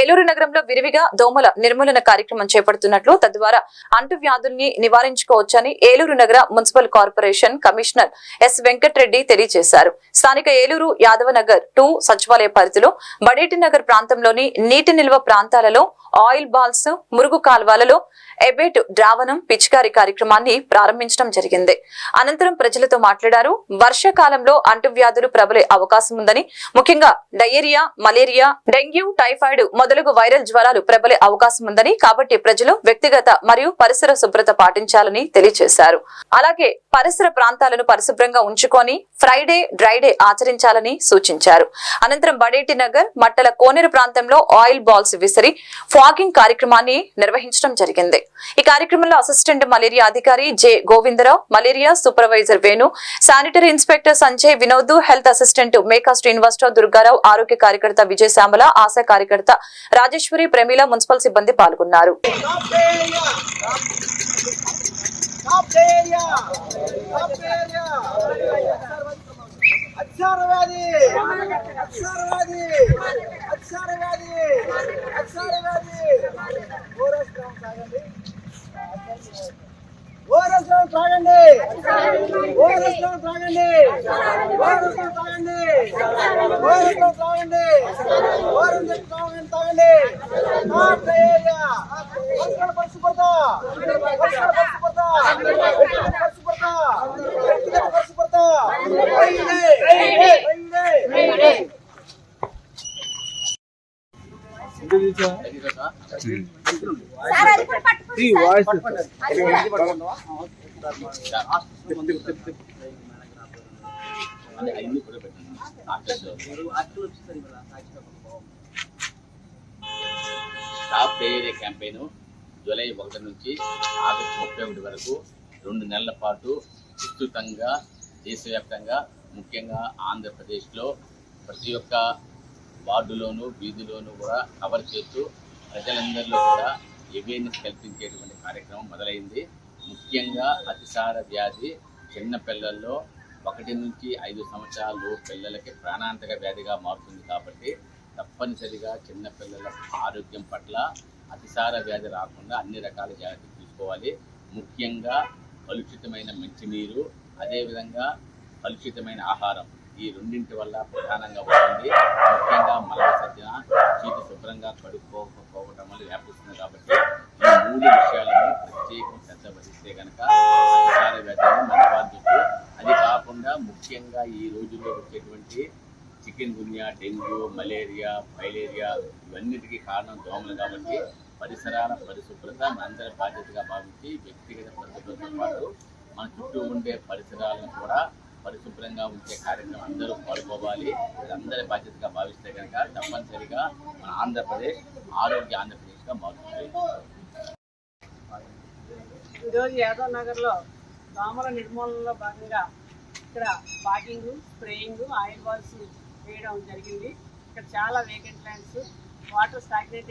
ఏలూరు నగరంలో విరివిగా దోమల నిర్మూలన కార్యక్రమం చేపడుతున్నట్లు తద్వారా అంటువ్యాధుల్ని నివారించుకోవచ్చని ఏలూరు నగర municipal corporation commissioner S Venkatareddy తెలియజేశారు. స్థానిక ఏలూరు యాదవనగర్ 2 సచివాలయ పరిధిలో బడేటి నగర్ ప్రాంతంలోని నీటి నిల్వ ప్రాంతాలలో ఆయిల్ బాల్స్, మురుగు కాల్వలలో ఎబేట్ ద్రావణం పిచికారీ కార్యక్రమాన్ని ప్రారంభించడం జరిగింది. అనంతరం ప్రజలతో మాట్లాడారు. వర్షాకాలంలో అంటువ్యాధులు ప్రబలే అవకాశం ఉందని, ముఖ్యంగా డయేరియా, మలేరియా, డెంగ్యూ, టైఫాయిడ్ మొదలగు వైరల్ జ్వరాలు ప్రబలే అవకాశం ఉందని, కాబట్టి ప్రజలు వ్యక్తిగత మరియు పరిసర శుభ్రత పాటించాలని తెలియజేశారు. అలాగే పరిసర ప్రాంతాలను పరిశుభ్రంగా ఉంచుకొని ఫ్రైడే, డ్రైడే ఆచరించాలని సూచించారు. అనంతరం బడేటి నగర్ మట్టల కోనేరు ప్రాంతంలో ఆయిల్ బాల్స్ విసిరి ఫాగింగ్ కార్యక్రమాన్ని నిర్వహించడం జరిగింది. ఈ కార్యక్రమంలో అసిస్టెంట్ మలేరియా అధికారి J Govindarao, malaria supervisor Venu, sanitary inspector Sanjay Vinod, health assistant Meka Srinivasarao, Durgarao, ఆరోగ్య కార్యకర్త విజయశ్యామల, ఆశా కార్యకర్త రాజేశ్వరి, ప్రమీల, మున్సిపల్ సిబ్బంది పాల్గొన్నారు. స్టాప్ డయేరియా క్యాంపెయిన్ జూలై 1 నుంచి ఆగస్టు 31 వరకు 2 నెలల పాటు విస్తృతంగా దేశవ్యాప్తంగా ముఖ్యంగా ఆంధ్రప్రదేశ్లో ప్రతి ఒక్క వార్డులోనూ వీధిలోనూ కూడా కవర్ చేస్తూ ప్రజలందరిలో కూడా అవేర్నెస్ కల్పించేటువంటి కార్యక్రమం మొదలైంది. ముఖ్యంగా అతిసార వ్యాధి చిన్నపిల్లల్లో 1 నుంచి 5 సంవత్సరాలు పిల్లలకి ప్రాణాంతక వ్యాధిగా మారుతుంది. కాబట్టి తప్పనిసరిగా చిన్నపిల్లల ఆరోగ్యం పట్ల అతిసార వ్యాధి రాకుండా అన్ని రకాల జాగ్రత్తలు తీసుకోవాలి. ముఖ్యంగా కలుషితమైన మంచినీరు, అదేవిధంగా కలుషితమైన ఆహారం, ఈ రెండింటి వల్ల ప్రధానంగా ఉంటుంది. ముఖ్యంగా మల విసర్జన, చేతి శుభ్రంగా కడుక్కోకపోవటం వల్ల వ్యాపిస్తుంది. కాబట్టి ఈ 3 విషయాలను ప్రత్యేకం శ్రద్ధ వహిస్తే కనుక అతిసార వ్యాధిని నివారించవచ్చు. అది కాకుండా ముఖ్యంగా ఈ రోజుల్లో వచ్చేటువంటి చికెన్ గున్యా, డెంగ్యూ, మలేరియా, ఫైలేరియా ఇవన్నిటికీ కారణం దోమలు. కాబట్టి పరిసరాల పరిశుభ్రత మనందరి బాధ్యతగా భావించి వ్యక్తిగత పరిశుభ్రతతో పాటు మన చుట్టూ ఉండే పరిసరాలను కూడా పరిశుభ్రంగా ఉంచే కార్యక్రమం అందరూ పాల్గొవాలి. అందరి బాధ్యతగా భావిస్తే కనుక తప్పనిసరిగా మన ఆంధ్రప్రదేశ్ ఆంధ్రప్రదేశ్గా మారుతుంది. ఈరోజు యాదవ్ నగర్లో దోమల నిర్మూలనలో భాగంగా ఇక్కడ ఫాగింగ్, స్ప్రేయింగ్, ఆయిల్ బాల్స్ వేయడం జరిగింది. ఇక్కడ చాలా వేకెంట్ ల్యాండ్స్, వాటర్ స్టాగ్నేటెడ్